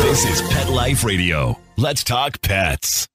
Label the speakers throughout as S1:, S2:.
S1: This is Pet Life Radio. Let's talk pets.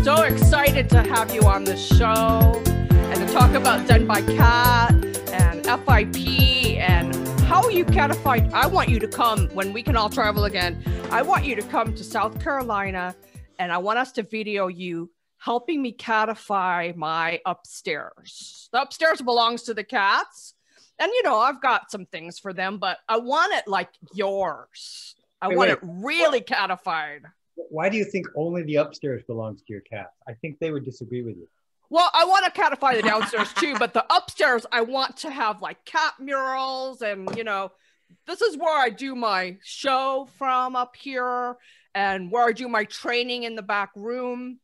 S2: So excited to have you on the show and to talk about Zen by Cat and FIP and how you catify. I want you to come when we can all travel again. I want you to come to South Carolina and I want us to video you helping me catify my upstairs. The upstairs belongs to the cats. And you know, I've got some things for them, but I want it like yours. I want it really catified.
S3: Why do you think only the upstairs belongs to your cat? I think they would disagree with you.
S2: Well, I want to catify the downstairs too, but the upstairs, I want to have like cat murals and, you know, this is where I do my show from up here and where I do my training in the back room,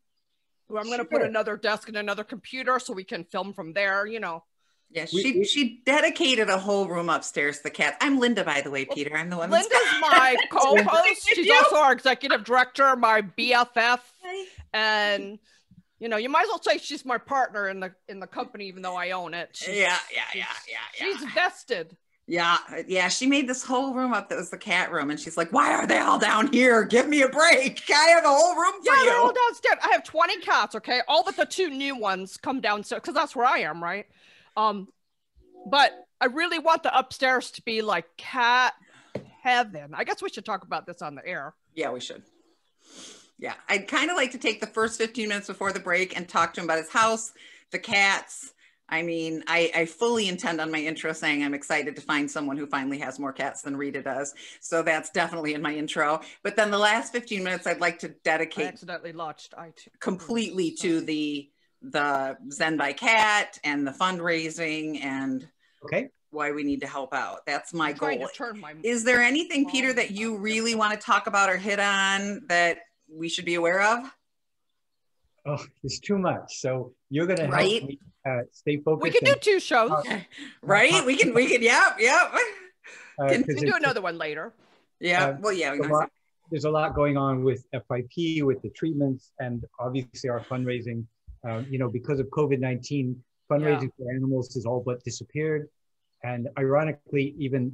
S2: where I'm going to put another desk and another computer so we can film from there, you know.
S4: Yeah, she dedicated a whole room upstairs to the cats. I'm Linda, by the way, Peter. I'm the one.
S2: Linda's my co-host. She's also our executive director, my BFF, and you know, you might as well say she's my partner in the company, even though I own it.
S4: Yeah.
S2: She's vested.
S4: Yeah. She made this whole room up that was the cat room, and she's like, "Why are they all down here? Give me a break. I have a whole room for you."
S2: Yeah, they're all downstairs. I have 20 cats. Okay, all but the 2 new ones come downstairs because that's where I am, right? But I really want the upstairs to be like cat heaven. I guess we should talk about this on the air.
S4: Yeah, we should. Yeah, I'd kind of like to take the first 15 minutes before the break and talk to him about his house, the cats. I mean, I fully intend on my intro saying I'm excited to find someone who finally has more cats than Rita does. So that's definitely in my intro. But then the last 15 minutes, I'd like to dedicate
S2: I accidentally launched iTunes
S4: completely to the Zen by Cat and the fundraising and why we need to help out. That's my goal. Is there anything, Peter, that you really want to talk about or hit on that we should be aware of?
S3: Oh, it's too much. So you're going to help me stay focused.
S2: We can do 2 shows.
S4: Right? We can, yeah.
S2: Can do another one later.
S4: Yeah. Well, yeah.
S3: There's a lot going on with FIP, with the treatments, and obviously our fundraising. You know, because of COVID-19, fundraising for animals has all but disappeared. And ironically, even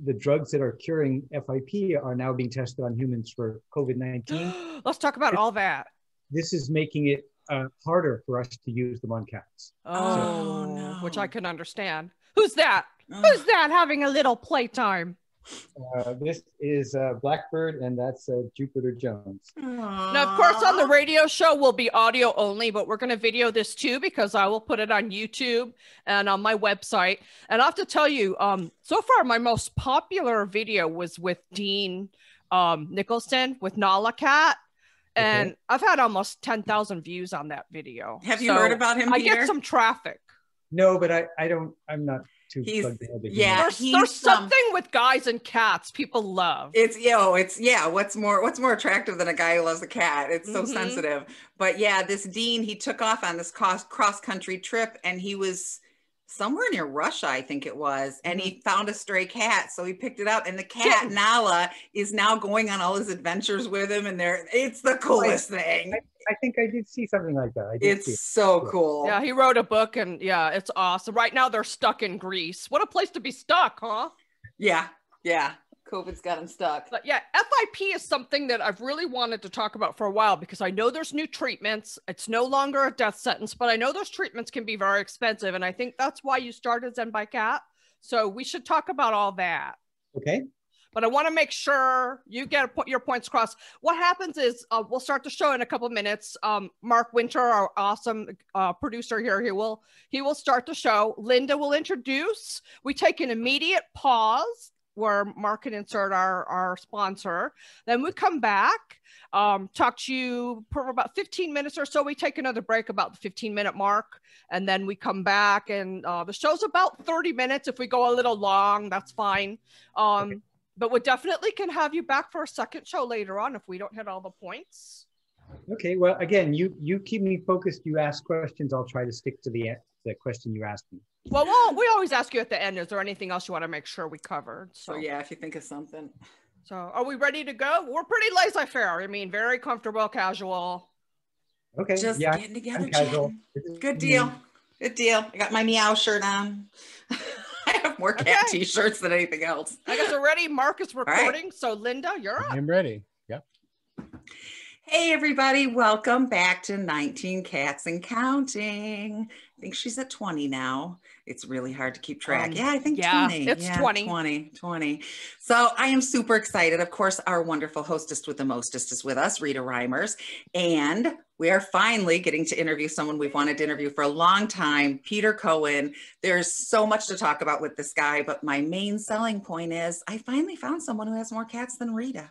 S3: the drugs that are curing FIP are now being tested on humans for COVID-19.
S2: Let's talk about all that.
S3: This is making it harder for us to use them on cats.
S2: Oh, no. Which I can understand. Who's that? Who's that having a little playtime?
S3: This is Blackbird, and that's Jupiter Jones.
S2: Now, of course, on the radio show will be audio only, but we're going to video this too because I will put it on YouTube and on my website. And I have to tell you, so far, my most popular video was with Dean Nicholson with Nala Cat. And I've had almost 10,000 views on that video.
S4: Have you heard about him, Peter?
S2: I get some traffic.
S3: No, but I'm not too plugged in.
S2: There's something with guys and cats people love.
S4: What's more attractive than a guy who loves a cat? It's so sensitive. But yeah, this Dean, he took off on this cross-country trip, and he was somewhere near Russia, I think it was, and he found a stray cat, so he picked it up, and the cat Nala is now going on all his adventures with him, and it's the coolest thing.
S3: I think I did see something like that.
S4: It's so cool.
S2: Yeah, he wrote a book, and yeah, it's awesome. Right now they're stuck in Greece. What a place to be stuck, huh?
S4: Yeah. COVID's got him stuck.
S2: But yeah, FIP is something that I've really wanted to talk about for a while because I know there's new treatments. It's no longer a death sentence, but I know those treatments can be very expensive. And I think that's why you started Zen by Cat. So we should talk about all that.
S3: Okay.
S2: But I want to make sure you get your points across. What happens is we'll start the show in a couple of minutes. Mark Winter, our awesome producer here, he will start the show. Linda will introduce. We take an immediate pause where Mark can insert our sponsor. Then we come back, talk to you for about 15 minutes or so. We take another break about the 15-minute mark, and then we come back, and the show's about 30 minutes. If we go a little long, that's fine. But we definitely can have you back for a second show later on if we don't hit all the points.
S3: Okay, well, again, you keep me focused. You ask questions. I'll try to stick to the question you asked me.
S2: Well, we always ask you at the end, is there anything else you want to make sure we covered?
S4: So yeah, if you think of something.
S2: So are we ready to go? We're pretty laissez-faire. I mean, very comfortable, casual.
S3: Okay.
S4: Just
S3: yeah,
S4: getting together,
S3: I'm casual.
S4: chatting. Good deal. Good deal. I got my meow shirt on. I have more cat t-shirts than anything else.
S2: I guess we're ready. Mark is recording. Right. So Linda, you're up.
S5: I'm ready. Yep.
S4: Hey, everybody. Welcome back to 19 Cats and Counting. I think she's at 20 now. It's really hard to keep track. Yeah, I think 20.
S2: It's 20.
S4: 20. So I am super excited. Of course, our wonderful hostess with the mostest is with us, Rita Reimers. And we are finally getting to interview someone we've wanted to interview for a long time, Peter Cohen. There's so much to talk about with this guy, but my main selling point is I finally found someone who has more cats than Rita.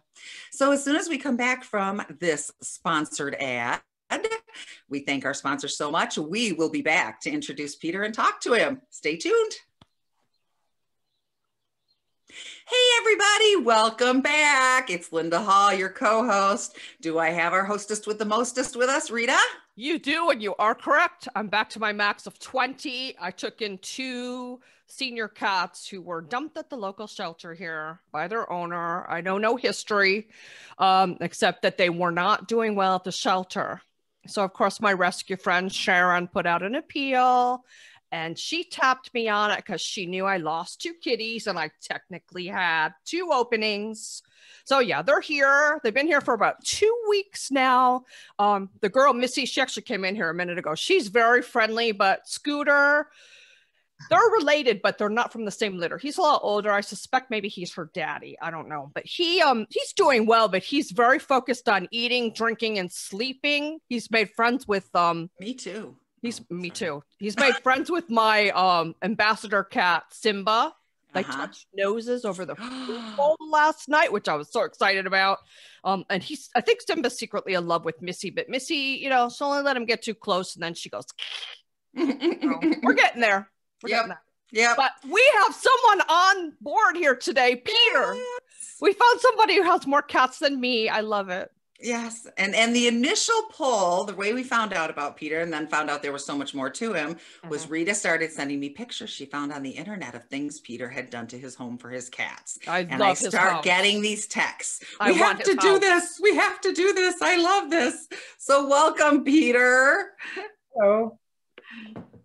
S4: So as soon as we come back from this sponsored ad, we thank our sponsors so much. We will be back to introduce Peter and talk to him. Stay tuned. Hey, everybody. Welcome back. It's Linda Hall, your co-host. Do I have our hostess with the mostest with us, Rita?
S2: You do, and you are correct. I'm back to my max of 20. I took in 2 senior cats who were dumped at the local shelter here by their owner. I know no history, except that they were not doing well at the shelter. So, of course, my rescue friend Sharon put out an appeal, and she tapped me on it because she knew I lost 2 kitties and I technically had 2 openings. So yeah, they're here. They've been here for about 2 weeks now. The girl, Missy, she actually came in here a minute ago. She's very friendly, but Scooter, they're related, but they're not from the same litter. He's a lot older. I suspect maybe he's her daddy. I don't know, but he's doing well, but he's very focused on eating, drinking, and sleeping. He's made friends with,
S4: me too.
S2: Me too. He's made friends with my ambassador cat, Simba. They touched noses over the bowl last night, which I was so excited about. And I think Simba's secretly in love with Missy, but Missy, she'll only let him get too close, and then she goes, we're getting there. We're getting there.
S4: Yeah.
S2: But we have someone on board here today, Peter. Yes. We found somebody who has more cats than me. I love it.
S4: Yes. And the initial poll, the way we found out about Peter and then found out there was so much more to him was Rita started sending me pictures she found on the internet of things Peter had done to his home for his cats. I start getting these texts. We have to do this. We have to do this. I love this. So welcome, Peter.
S3: Hello.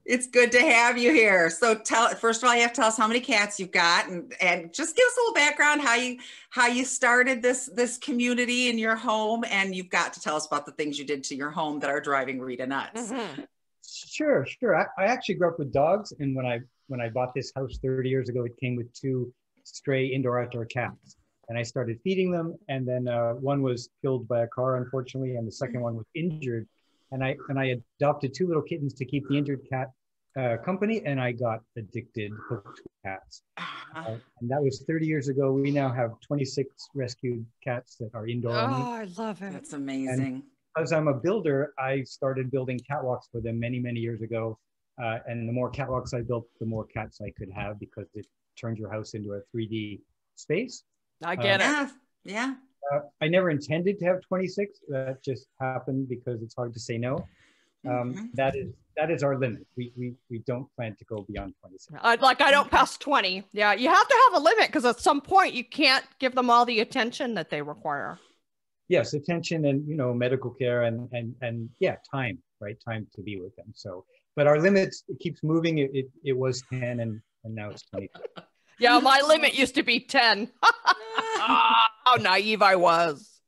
S4: It's good to have you here. So first of all, you have to tell us how many cats you've got and just give us a little background, how you started this community in your home, and you've got to tell us about the things you did to your home that are driving Rita nuts.
S3: Sure. I actually grew up with dogs, and when I bought this house 30 years ago, it came with 2 stray indoor-outdoor cats. And I started feeding them, and then one was killed by a car, unfortunately, and the second one was injured. And I adopted 2 little kittens to keep the injured cat company, and I got addicted, hooked to cats. And that was 30 years ago. We now have 26 rescued cats that are indoor.
S2: I love it.
S4: That's amazing.
S3: And as I'm a builder, I started building catwalks for them many, many years ago. And the more catwalks I built, the more cats I could have, because it turns your house into a 3D space.
S2: I get it.
S4: Yeah.
S3: I never intended to have 26. That just happened because it's hard to say no. That is our limit. We don't plan to go beyond 26.
S2: I don't pass 20. Yeah, you have to have a limit because at some point you can't give them all the attention that they require.
S3: Yes, attention and medical care and time, right? Time to be with them. So, but our limits, it keeps moving. It was 10 and now it's 20.
S2: Yeah, my limit used to be 10. How naive I was.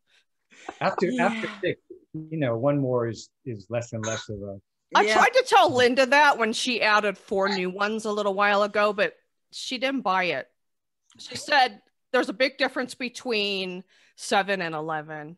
S3: After 6, one more is less and less of a.
S2: I tried to tell Linda that when she added 4 new ones a little while ago, but she didn't buy it. She said there's a big difference between 7 and 11.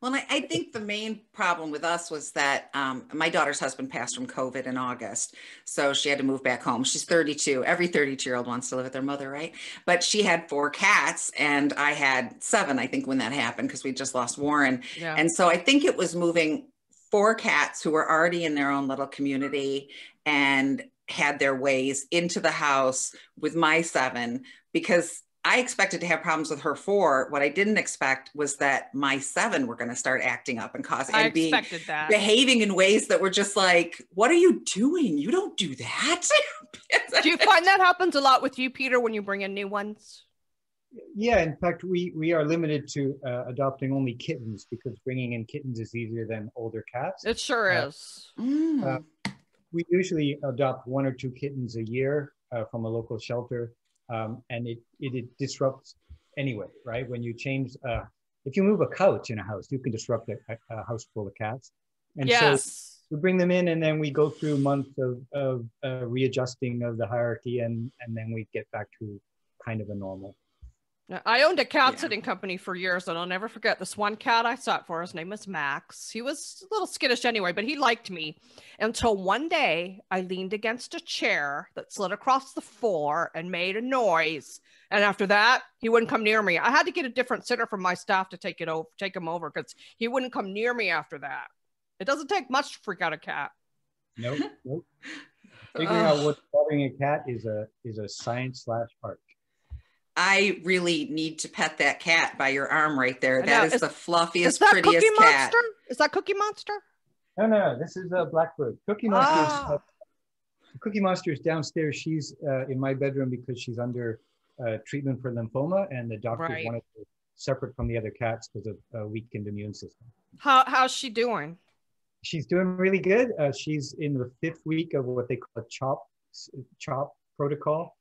S4: Well, I think the main problem with us was that my daughter's husband passed from COVID in August. So she had to move back home. She's 32. Every 32-year-old wants to live with their mother, right? But she had 4 cats and I had 7, I think, when that happened, because we just lost Warren. Yeah. And so I think it was moving 4 cats who were already in their own little community and had their ways into the house with my 7, because I expected to have problems with her 4. What I didn't expect was that my 7 were going to start acting up and behaving in ways that were just like, what are you doing? You don't do that.
S2: Do you find that happens a lot with you, Peter, when you bring in new ones?
S3: Yeah, in fact, we are limited to adopting only kittens because bringing in kittens is easier than older cats.
S2: It sure is.
S3: We usually adopt 1 or 2 kittens a year from a local shelter. And it disrupts anyway, right? When you change, if you move a couch in a house, you can disrupt a house full of cats. And so we bring them in and then we go through months of readjusting of the hierarchy and then we get back to kind of a normal.
S2: I owned a cat sitting company for years, and I'll never forget this one cat I sat for. His name was Max. He was a little skittish anyway, but he liked me until one day I leaned against a chair that slid across the floor and made a noise. And after that, he wouldn't come near me. I had to get a different sitter from my staff to take him over because he wouldn't come near me after that. It doesn't take much to freak out a cat.
S3: Nope. Figuring out what's bothering a cat is a science/art.
S4: I really need to pet that cat by your arm right there. That is the fluffiest, prettiest
S2: Cookie
S4: cat.
S2: Monster? Is that Cookie Monster?
S3: No, this is a Blackbird. Cookie Monster. Cookie Monster is downstairs. She's in my bedroom because she's under treatment for lymphoma, and the doctors wanted her separate from the other cats because of a weakened immune system. How's
S2: she doing?
S3: She's doing really good. She's in the 5th week of what they call a CHOP protocol.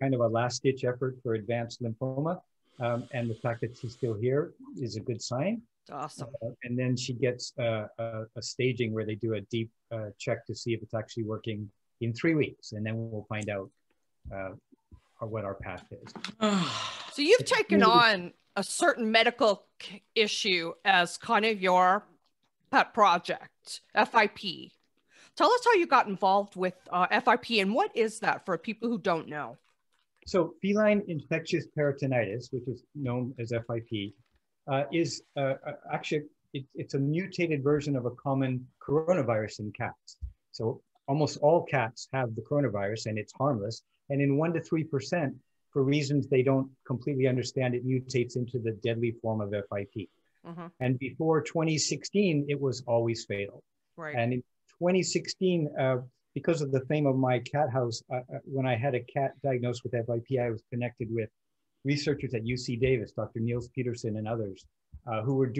S3: Kind of a last-ditch effort for advanced lymphoma. And the fact that she's still here is a good sign.
S2: Awesome.
S3: And then she gets a staging where they do a deep check to see if it's actually working in 3 weeks. And then we'll find out what our path is.
S2: So you've taken on a certain medical issue as kind of your pet project, FIP. Tell us how you got involved with FIP and what is that for people who don't know?
S3: So feline infectious peritonitis, which is known as FIP, is actually, it's a mutated version of a common coronavirus in cats. So almost all cats have the coronavirus and it's harmless. And in 1 to 3%, for reasons they don't completely understand, it mutates into the deadly form of FIP. And before 2016, it was always fatal. And in 2016, because of the fame of my cat house, when I had a cat diagnosed with FIP, I was connected with researchers at UC Davis, Dr. Niels Peterson and others, who were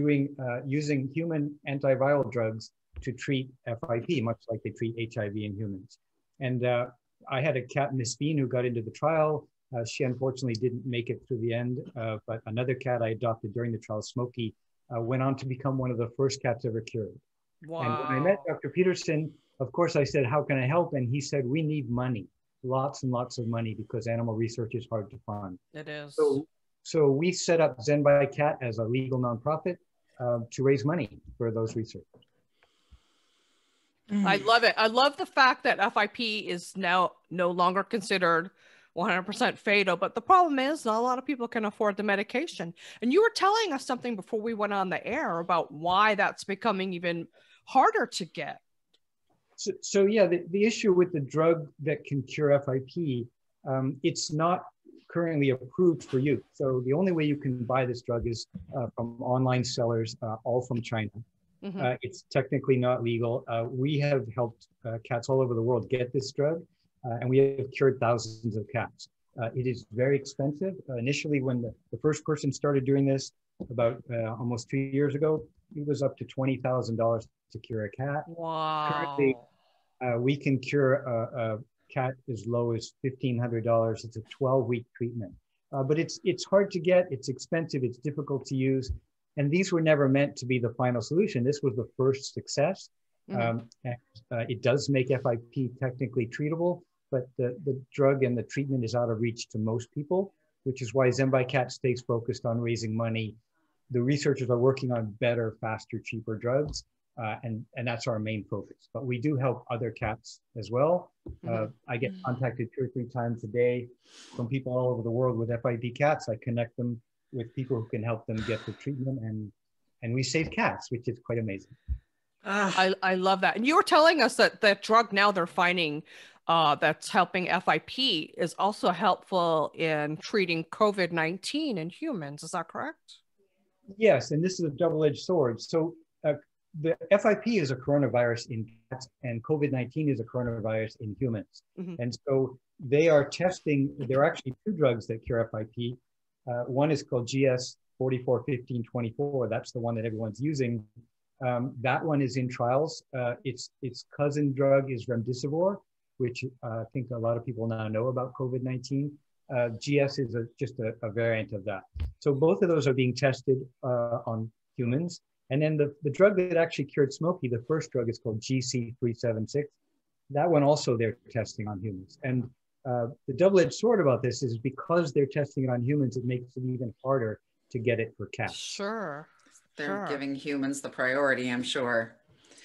S3: using human antiviral drugs to treat FIP, much like they treat HIV in humans. And I had a cat, Miss Bean, who got into the trial. She unfortunately didn't make it through the end, but another cat I adopted during the trial, Smokey, went on to become one of the first cats ever cured.
S2: Wow.
S3: And when I met Dr. Peterson, of course, I said, how can I help? And he said, we need money, lots and lots of money, because animal research is hard to fund.
S2: It is.
S3: So we set up Zen By Cat as a legal nonprofit to raise money for those researchers.
S2: I love it. I love the fact that FIP is now no longer considered 100% fatal, but the problem is not a lot of people can afford the medication. And you were telling us something before we went on the air about why that's becoming even harder to get.
S3: So yeah, the issue with the drug that can cure FIP, it's not currently approved for use. So the only way you can buy this drug is from online sellers, all from China. It's technically not legal. We have helped cats all over the world get this drug, and we have cured thousands of cats. It is very expensive. Initially, when the first person started doing this about almost 2 years ago, it was up to $20,000 to cure a cat.
S2: Wow.
S3: Currently, we can cure a cat as low as $1,500. It's a 12-week treatment. But it's hard to get, it's expensive, it's difficult to use. And these were never meant to be the final solution. This was the first success. And it does make FIP technically treatable, but the drug and the treatment is out of reach to most people, which is why Zen By Cat stays focused on raising money. The researchers are working on better, faster, cheaper drugs, and that's our main focus. But we do help other cats as well. I get contacted 2 or 3 times a day from people all over the world with FIP cats. I connect them with people who can help them get the treatment, and we save cats, which is quite amazing.
S2: I love that. And you were telling us that that drug now they're finding that's helping FIP is also helpful in treating COVID-19 in humans. Is that correct?
S3: Yes, and this is a double-edged sword. So the FIP is a coronavirus in cats, and COVID-19 is a coronavirus in humans. And so they are testing, there are actually two drugs that cure FIP. One is called GS 441524. That's the one that everyone's using. That one is in trials. Its cousin drug is remdesivir, which I think a lot of people now know about COVID-19. GS is just a variant of that. So both of those are being tested on humans. And then the drug that actually cured Smokey, the first drug, is called GC376. That one also they're testing on humans. And the double-edged sword about this is because they're testing it on humans, it makes it even harder to get it for cats.
S2: Sure.
S4: They're giving humans the priority, I'm sure.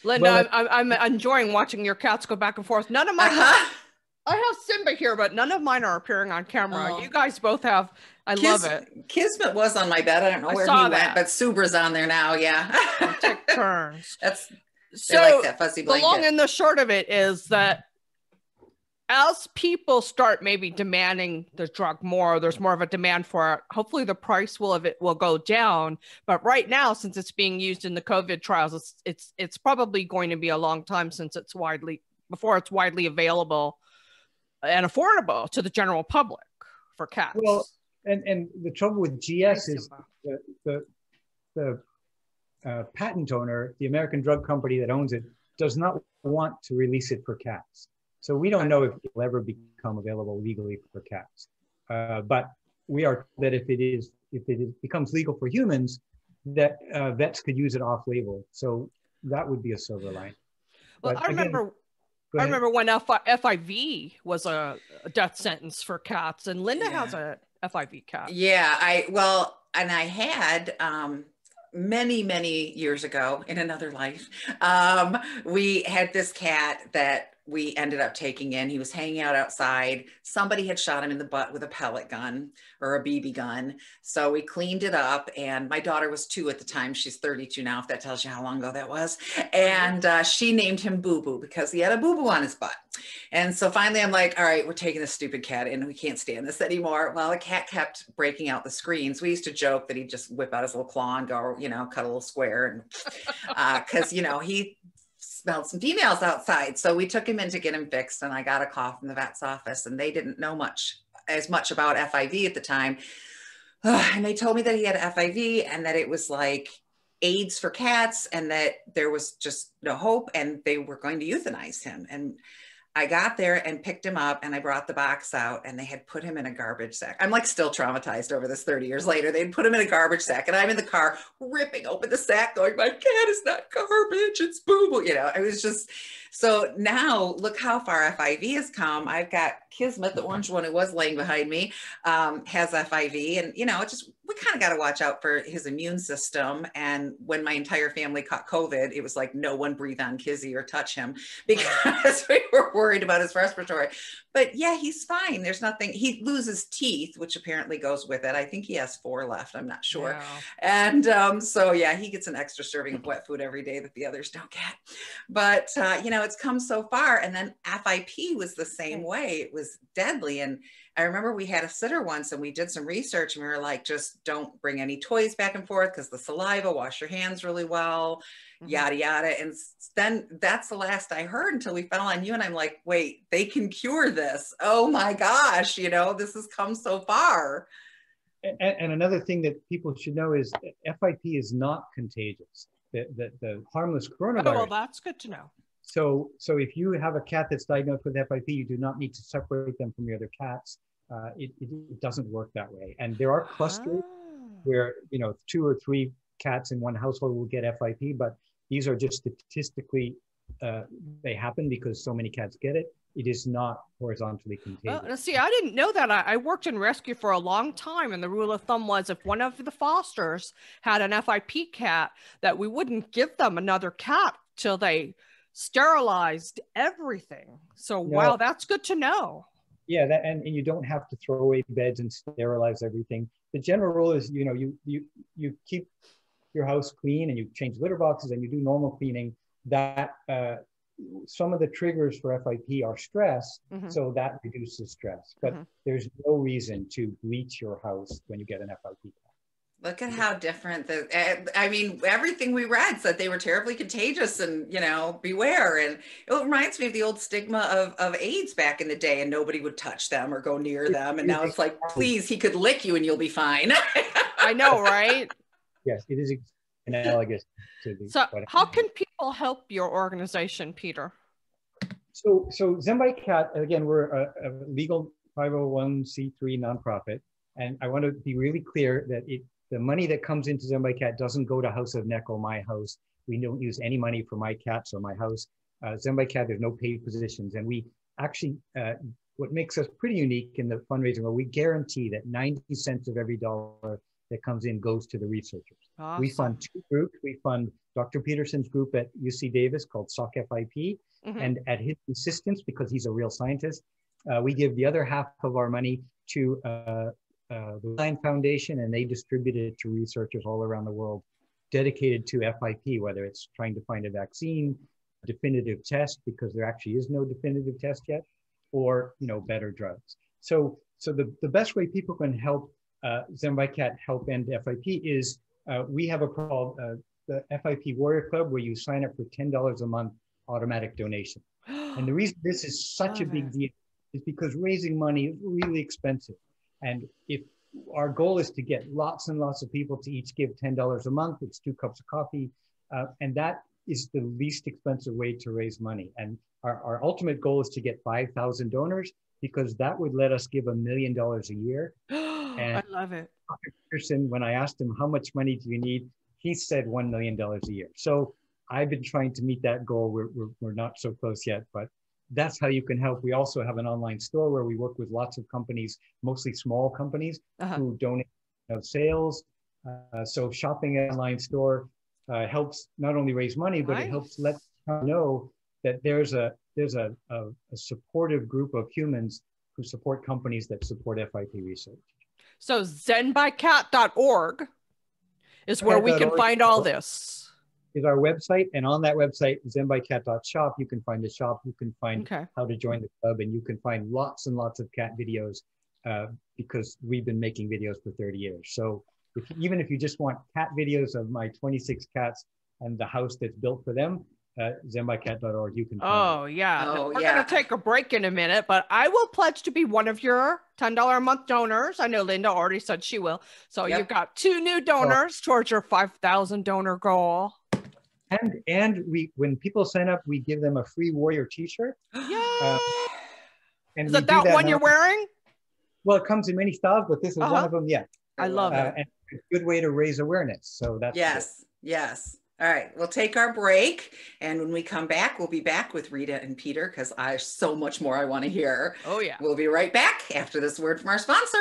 S2: Linda, well, I'm enjoying watching your cats go back and forth. None of my I have Simba here, but none of mine are appearing on camera. You guys both have. I love it.
S4: Kismet was on my bed. I don't know where he went, but Subra's on there now. Yeah.
S2: Take turns.
S4: They like that fuzzy blanket.
S2: The long and the short of it is that as people start maybe demanding the drug more, there's more of a demand for it. Hopefully the price will go down. But right now, since it's being used in the COVID trials, it's probably going to be a long time since before it's widely available and affordable to the general public for cats.
S3: Well, and the trouble with GS is the patent owner, the American drug company that owns it, does not want to release it for cats. So we don't know if it will ever become available legally for cats. But we are that if it becomes legal for humans, that vets could use it off-label. So that would be a silver line.
S2: Well, I remember when FIV was a death sentence for cats, and Linda has a FIV cat.
S4: Yeah, I had many years ago in another life, we had this cat that we ended up taking in. He was hanging out outside. Somebody had shot him in the butt with a pellet gun or a BB gun. So we cleaned it up, and my daughter was 2 at the time. She's 32 now, if that tells you how long ago that was. And she named him Boo Boo because he had a boo-boo on his butt. And so finally I'm like, all right, we're taking this stupid cat in. We can't stand this anymore. Well, the cat kept breaking out the screens. We used to joke that he'd just whip out his little claw and go, cut a little square. And because, he smelled some females outside. So we took him in to get him fixed, and I got a call from the vet's office, and they didn't know as much about FIV at the time. And they told me that he had FIV and that it was like AIDS for cats and that there was just no hope and they were going to euthanize him. And I got there and picked him up, and I brought the box out, and they had put him in a garbage sack. I'm like still traumatized over this 30 years later. They'd put him in a garbage sack, and I'm in the car ripping open the sack going, my cat is not garbage, it's boo-boo. It was just, so now look how far FIV has come. I've got Kismet, the orange one who was laying behind me, has FIV, and we kind of got to watch out for his immune system. And when my entire family caught COVID, it was like no one breathe on Kizzy or touch him because we were worried about his respiratory. But yeah, he's fine. There's nothing. He loses teeth, which apparently goes with it. I think he has 4 left. I'm not sure. Yeah. And so yeah, he gets an extra serving of wet food every day that the others don't get. But it's come so far. And then FIP was the same way. It was deadly. And I remember we had a sitter once, and we did some research, and we were like, just don't bring any toys back and forth because the saliva, wash your hands really well, yada, yada. And then that's the last I heard until we fell on you. And I'm like, wait, they can cure this. Oh my gosh, this has come so far.
S3: And another thing that people should know is FIP is not contagious. The harmless coronavirus.
S2: Oh, well, that's good to know.
S3: So if you have a cat that's diagnosed with FIP, you do not need to separate them from your other cats. It doesn't work that way. And there are clusters where 2 or 3 cats in one household will get FIP, but these are just statistically, they happen because so many cats get it. It is not horizontally contagious.
S2: Well, see, I didn't know that. I worked in rescue for a long time, and the rule of thumb was if one of the fosters had an FIP cat, that we wouldn't give them another cat till they sterilized everything. So wow, that's good to know.
S3: Yeah, and you don't have to throw away beds and sterilize everything. The general rule is you keep your house clean, and you change litter boxes, and you do normal cleaning. That some of the triggers for FIP are stress, so that reduces stress. But there's no reason to bleach your house when you get an FIP.
S4: Look at how different I mean, everything we read said they were terribly contagious and, you know, beware. And it reminds me of the old stigma of AIDS back in the day, and nobody would touch them or go near them. And now it's like, please, he could lick you and you'll be fine.
S2: I know, right?
S3: Yes, it is analogous to the.
S2: So how can people help your organization, Peter?
S3: So Zen By Cat, again, we're a legal 501c3 nonprofit. And I want to be really clear that the money that comes into Zen By Cat doesn't go to House of Neck or my house. We don't use any money for my cats or my house. Zen By Cat, there's no paid positions. And we actually, what makes us pretty unique in the fundraising, where we guarantee that 90 cents of every dollar that comes in goes to the researchers. Awesome. We fund two groups. We fund Dr. Peterson's group at UC Davis called SOC FIP. And at his insistence, because he's a real scientist, we give the other half of our money to the Feline Foundation, and they distribute it to researchers all around the world dedicated to FIP, whether it's trying to find a vaccine, a definitive test, because there actually is no definitive test yet, or, you know, better drugs. So the best way people can help Zen By Cat help end FIP is we have a called the FIP Warrior Club, where you sign up for $10 a month automatic donation. And the reason this is such a big deal is because raising money is really expensive. And if our goal is to get lots and lots of people to each give $10 a month, it's 2 cups of coffee. And that is the least expensive way to raise money. And our ultimate goal is to get 5,000 donors, because that would let us give $1 million a year. And
S2: I love it.
S3: Dr. Peterson, when I asked him, how much money do you need? He said $1 million a year. So I've been trying to meet that goal. We're not so close yet, but that's how you can help. We also have an online store where we work with lots of companies, mostly small companies, who donate sales. So shopping at an online store helps not only raise money, but it helps let them know that there's a supportive group of humans who support companies that support FIP research. So
S2: zenbycat.org is where we can find all this.
S3: Is our website, and on that website, zenbycat.shop, you can find the shop, you can find how to join the club, and you can find lots and lots of cat videos because we've been making videos for 30 years. So even if you just want cat videos of my 26 cats and the house that's built for them, zenbycat.org, you can find it.
S2: We're going to take a break in a minute, but I will pledge to be one of your $10 a month donors. I know Linda already said she will. So you've got 2 new donors towards your 5,000 donor goal.
S3: And when people sign up, we give them a free Warrior t-shirt.
S2: Yay!
S3: And
S2: is that one you're wearing?
S3: Well, it comes in many styles, but this is one of them. Yeah.
S2: I love it.
S3: And it's a good way to raise awareness. So that's
S4: Yes. All right, we'll take our break. And when we come back, we'll be back with Rita and Peter, because I have so much more I want to hear.
S2: Oh, yeah.
S4: We'll be right back after this word from our sponsor.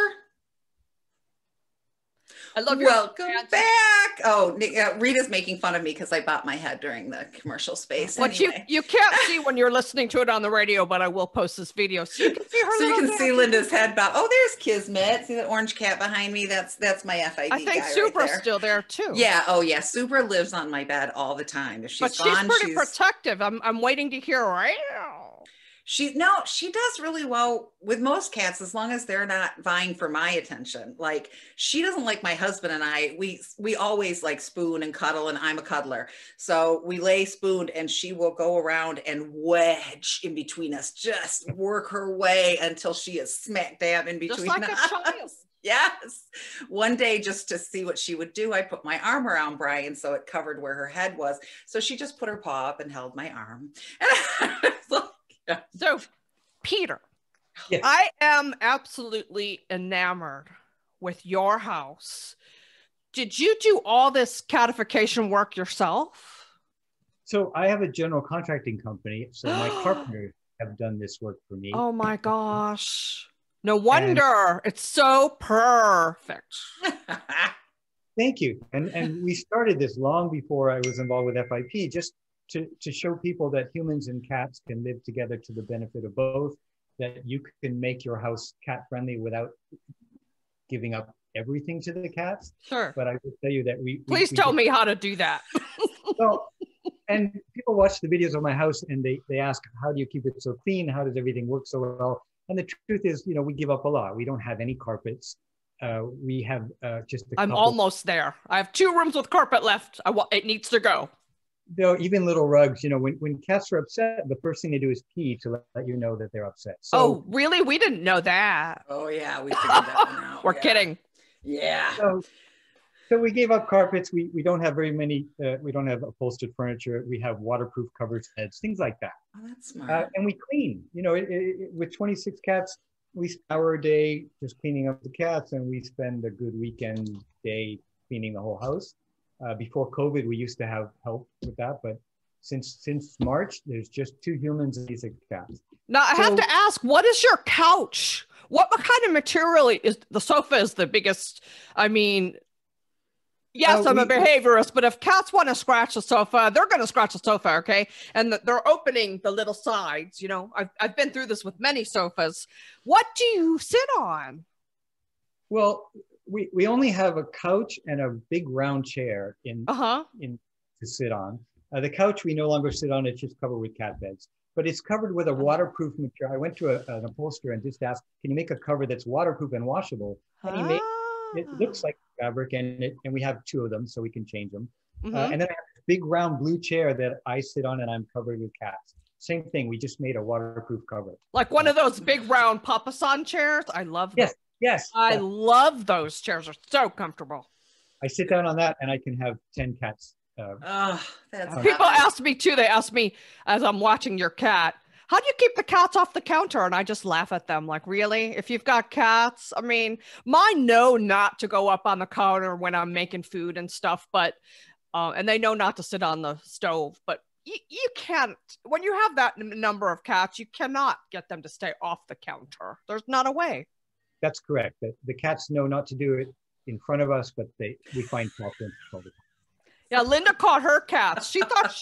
S2: I love your
S4: Welcome back. Oh, Rita's making fun of me because I bopped my head during the commercial space.
S2: But anyway. you can't see when you're listening to it on the radio, but I will post this video so you can see her.
S4: So you can see Linda's head bob. Oh, there's Kismet. See the orange cat behind me? That's my FIP.
S2: I think
S4: guy
S2: Supra's
S4: right there.
S2: Still there too.
S4: Yeah. Oh yeah. Supra lives on my bed all the time. If she's
S2: gone, she's pretty protective. I'm waiting to hear right now.
S4: She does really well with most cats, as long as they're not vying for my attention. Like, she doesn't like my husband and I, we always like spoon and cuddle, and I'm a cuddler. So we lay spooned, and she will go around and wedge in between us, just work her way until she is smack dab in between
S2: just like
S4: us.
S2: A child.
S4: Yes. One day, just to see what she would do, I put my arm around Brian so it covered where her head was. So she just put her paw up and held my arm. And
S2: So, Peter,
S3: yes.
S2: I am absolutely enamored with your house. Did you do all this catification work yourself?
S3: So I have a general contracting company. So my carpenters have done this work for me.
S2: Oh my gosh. No wonder. It's so perfect.
S3: Thank you. And we started this long before I was involved with FIP, just to show people that humans and cats can live together to the benefit of both, that you can make your house cat friendly without giving up everything to the cats.
S2: Sure.
S3: But I will tell you that
S2: Please tell me how to do that.
S3: So, and people watch the videos of my house and they ask, how do you keep it so clean? How does everything work so well? And the truth is, you know, we give up a lot. We don't have any carpets. We have just a
S2: I'm
S3: couple.
S2: almost there. I have 2 rooms with carpet left. It needs to go.
S3: Though even little rugs, you know, when cats are upset, the first thing they do is pee to let you know that they're upset. So,
S2: oh, really? We didn't know that.
S4: Oh yeah, we figured that one out.
S2: We're kidding.
S4: Yeah.
S3: So we gave up carpets. We don't have very many. We don't have upholstered furniture. We have waterproof covers, beds, things like that.
S4: Oh, that's smart.
S3: And we clean. You know, with 26 cats, we spend an hour a day just cleaning up the cats, and we spend a good weekend day cleaning the whole house. Before COVID, we used to have help with that, but since March, there's just 2 humans and 6 cats.
S2: Now I have to ask, what is your couch? What kind of material is the sofa? Is the biggest? I mean, yes, I'm a behaviorist, but if cats want to scratch the sofa, they're going to scratch the sofa, okay? And they're opening the little sides. You know, I've been through this with many sofas. What do you sit on?
S3: Well, we only have a couch and a big round chair in to sit on. The couch we no longer sit on; it's just covered with cat beds. But it's covered with a waterproof material. I went to an upholsterer and just asked, "Can you make a cover that's waterproof and washable?" And he made it. Looks like fabric, and we have 2 of them, so we can change them. And then I have this big round blue chair that I sit on, and I'm covered with cats. Same thing. We just made a waterproof cover.
S2: Like one of those big round papasan chairs. I love them.
S3: Yes.
S2: I love those chairs. They're so comfortable.
S3: I sit down on that, and I can have 10 cats.
S2: People ask me too. They ask me as I'm watching your cat, how do you keep the cats off the counter? And I just laugh at them like, really? If you've got cats, I mean, mine know not to go up on the counter when I'm making food and stuff, but, and they know not to sit on the stove, but you can't, when you have that number of cats, you cannot get them to stay off the counter. There's not a way.
S3: That's correct. The cats know not to do it in front of us, but we find fault all the time.
S2: Yeah, Linda caught her cats. She thought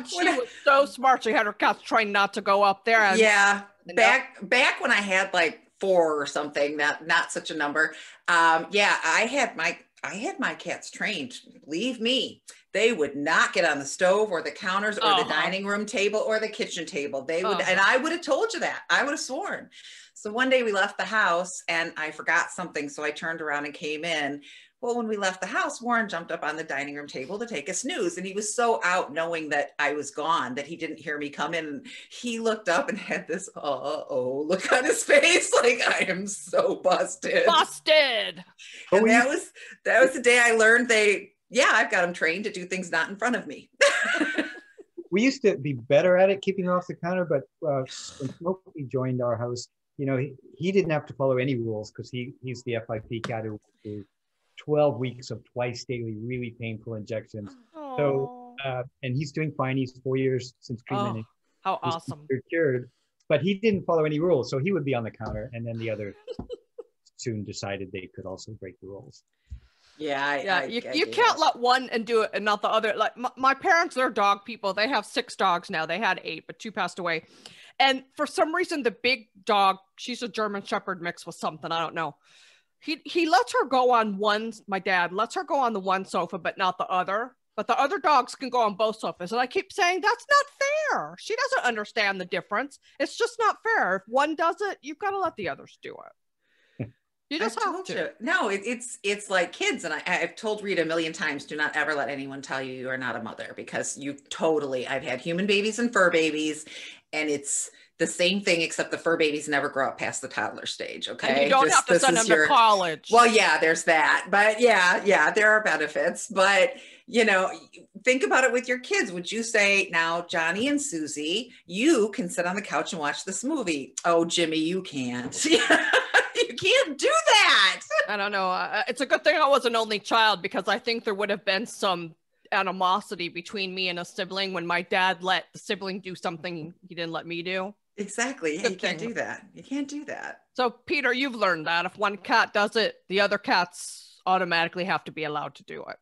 S2: she was so smart. She had her cats trying not to go up there. And,
S4: yeah, back when I had like 4 or something, not such a number. Yeah, I had my cats trained. Believe me, they would not get on the stove or the counters or the dining room table or the kitchen table. They would, and I would have told you that. I would have sworn. So one day we left the house and I forgot something. So I turned around and came in. Well, when we left the house, Warren jumped up on the dining room table to take a snooze. And he was so out knowing that I was gone that he didn't hear me come in. He looked up and had this, look on his face. Like, I am so busted.
S2: Busted.
S4: And that was the day I learned I've got them trained to do things not in front of me.
S3: We used to be better at it, keeping off the counter, but when Smokey joined our house, you know, he didn't have to follow any rules because he's the FIP cat who 12 weeks of twice daily, really painful injections.
S2: Aww.
S3: So, and he's doing fine. He's 4 years since treatment.
S2: How awesome.
S3: Cured, but he didn't follow any rules. So he would be on the counter, and then the other soon decided they could also break the rules.
S4: Yeah.
S2: You can't let one and do it and not the other. Like my parents, they're dog people. They have 6 dogs now. They had 8, but 2 passed away. And for some reason, the big dog, she's a German Shepherd mixed with something. I don't know. He lets her go on my dad lets her go on the one sofa, but not the other. But the other dogs can go on both sofas. And I keep saying, that's not fair. She doesn't understand the difference. It's just not fair. If one does it, you've got to let the others do it. You just have to.
S4: No, it's like kids. And I've told Rita a million times, do not ever let anyone tell you are not a mother, because I've had human babies and fur babies, and it's the same thing, except the fur babies never grow up past the toddler stage. Okay.
S2: And you don't have to send them to college.
S4: Well, yeah, there's that, but yeah, there are benefits, but you know, think about it with your kids. Would you say, now, Johnny and Susie, you can sit on the couch and watch this movie? Oh, Jimmy, you can't. You can't do that.
S2: I don't know. It's a good thing I was an only child, because I think there would have been some animosity between me and a sibling when my dad let the sibling do something he didn't let me do.
S4: Exactly. Yeah, you can't do that. You can't do that.
S2: So, Peter, you've learned that if one cat does it, the other cats automatically have to be allowed to do it.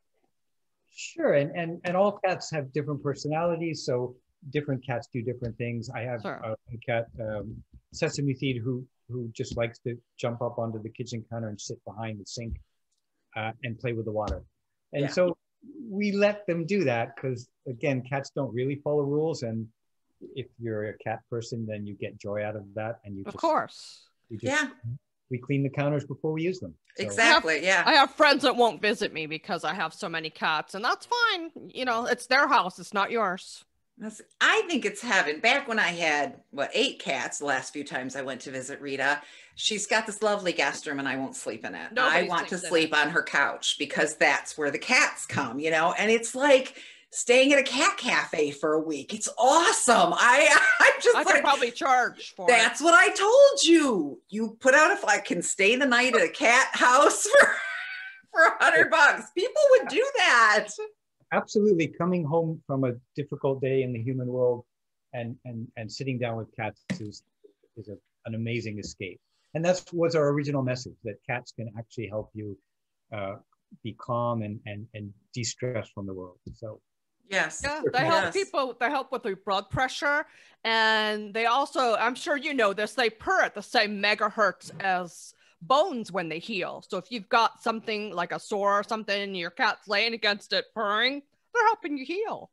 S3: Sure. And all cats have different personalities. So different cats do different things. I have a cat, Sesame Seed, who just likes to jump up onto the kitchen counter and sit behind the sink and play with the water. And so we let them do that because, again, cats don't really follow rules. And if you're a cat person, then you get joy out of that. And
S2: of course.
S3: We clean the counters before we use them. So.
S4: Exactly.
S2: I have friends that won't visit me because I have so many cats, and that's fine. You know, it's their house. It's not yours.
S4: I think it's heaven. Back when I had 8 cats, the last few times I went to visit Rita, she's got this lovely guest room and I won't sleep in it. I want to sleep on her couch because that's where the cats come, you know, and it's like staying at a cat cafe for a week. It's awesome. I
S2: could probably charge for
S4: that's what I told you. You put out if I can stay the night at a cat house for $100. People would do that.
S3: Absolutely. Coming home from a difficult day in the human world and sitting down with cats is an amazing escape. And that was our original message, that cats can actually help you be calm and de-stress from the world. So
S4: yes.
S2: Yeah, they help people, they help with their blood pressure. And they also, I'm sure you know this, they purr at the same megahertz as bones when they heal. So if you've got something like a sore or something and your cat's laying against it purring, they're helping you heal.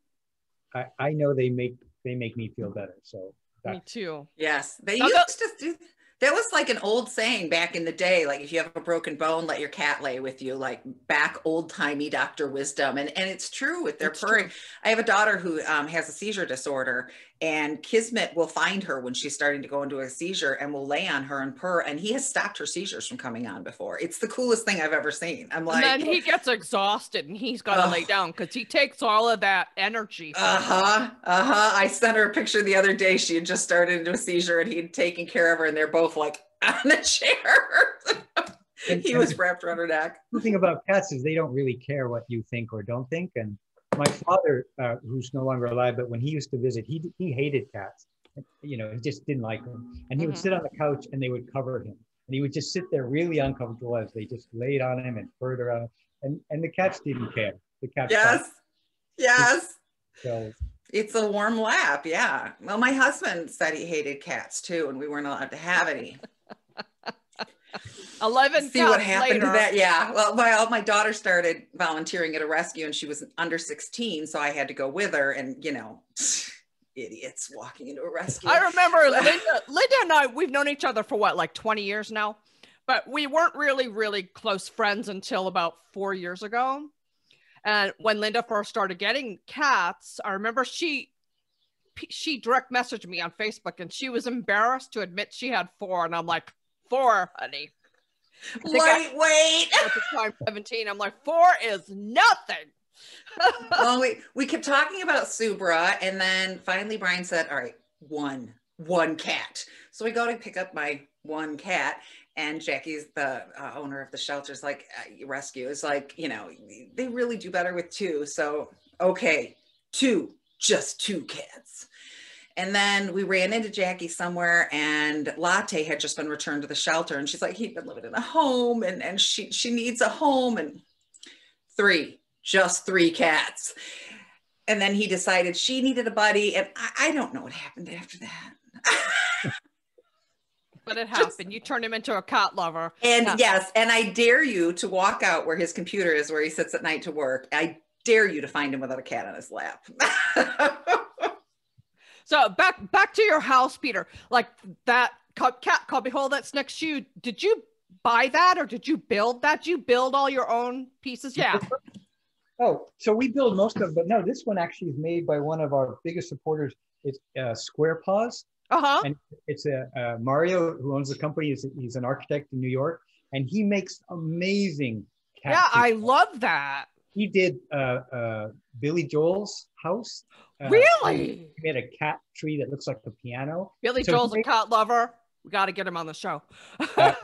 S3: I know they make me feel better. So
S2: me too.
S4: Yes. They used to do that. Was like an old saying back in the day, like if you have a broken bone, let your cat lay with you, like back old-timey Dr. Wisdom. And it's true with their purring. True. I have a daughter who has a seizure disorder, and Kismet will find her when she's starting to go into a seizure and will lay on her and purr. And he has stopped her seizures from coming on before. It's the coolest thing I've ever seen. I'm like,
S2: and then he gets exhausted and he's got to lay down because he takes all of that energy.
S4: I sent her a picture the other day. She had just started into a seizure and he'd taken care of her, and they're both like on the chair. He was wrapped around her neck.
S3: The thing about cats is they don't really care what you think or don't think. And my father, who's no longer alive, but when he used to visit, he hated cats. You know, he just didn't like them. And he would sit on the couch and they would cover him. And he would just sit there really uncomfortable as they just laid on him and purred around him. And the cats didn't care. The cats.
S4: Yes.
S3: So
S4: it's a warm lap. Yeah. Well, my husband said he hated cats too, and we weren't allowed to have any.
S2: 11
S4: See what happened to that. Yeah. Well, my daughter started volunteering at a rescue and she was under 16. So I had to go with her, and, you know, idiots walking into a rescue.
S2: I remember Linda and I, we've known each other for what, like 20 years now, but we weren't really close friends until about 4 years ago. And when Linda first started getting cats, I remember she direct messaged me on Facebook and she was embarrassed to admit she had 4. And I'm like, 4, honey.
S4: Wait.
S2: At the time, 17. I'm like, 4 is nothing.
S4: Well, we kept talking about Subra, and then finally Brian said, all right, one cat. So we go to pick up my one cat, and Jackie's the owner of the shelter's like, rescue is like, you know, they really do better with 2. So, okay, just 2 cats. And then we ran into Jackie somewhere, and Latte had just been returned to the shelter. And she's like, he'd been living in a home and she needs a home. And just 3 cats. And then he decided she needed a buddy. And I don't know what happened after that.
S2: But it happened. You turned him into a cat lover.
S4: And yes, and I dare you to walk out where his computer is, where he sits at night to work. I dare you to find him without a cat on his lap.
S2: So back to your house, Peter, like that cat cubbyhole that's next to you. Did you buy that or did you build that? Did you build all your own pieces? Yeah.
S3: Oh, so we build most of them, but no, this one actually is made by one of our biggest supporters. It's Square Paws. And it's Mario, who owns the company. He's an architect in New York, and he makes amazing cat.
S2: Yeah, I love that.
S3: He did Billy Joel's house.
S2: Really?
S3: He made a cat tree that looks like a piano.
S2: Billy Joel's a cat lover. We got to get him on the show.
S4: I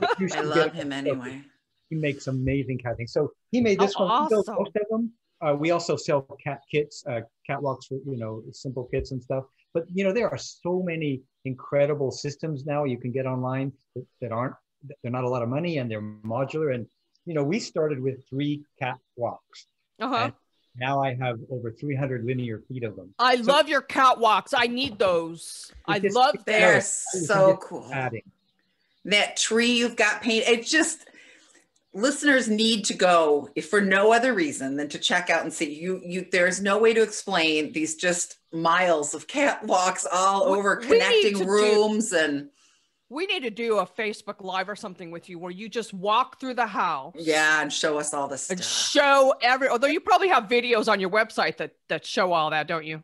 S4: love him anyway.
S3: He makes amazing cat things. So he made this one.
S2: Awesome.
S3: We built most of them. We also sell cat kits, catwalks for, you know, simple kits and stuff. But, you know, there are so many incredible systems now you can get online that aren't, they're not a lot of money, and they're modular. And, you know, we started with 3 catwalks. And now I have over 300 linear feet of them.
S2: I love your catwalks. I need those. I love them.
S4: They're so cool. That tree you've got painted. It's just, listeners need to go, if for no other reason than to check out and see. There's no way to explain these just miles of catwalks all over, connecting rooms. And
S2: we need to do a Facebook Live or something with you where you just walk through the house.
S4: Yeah, and show us all this stuff.
S2: And show although you probably have videos on your website that show all that, don't you?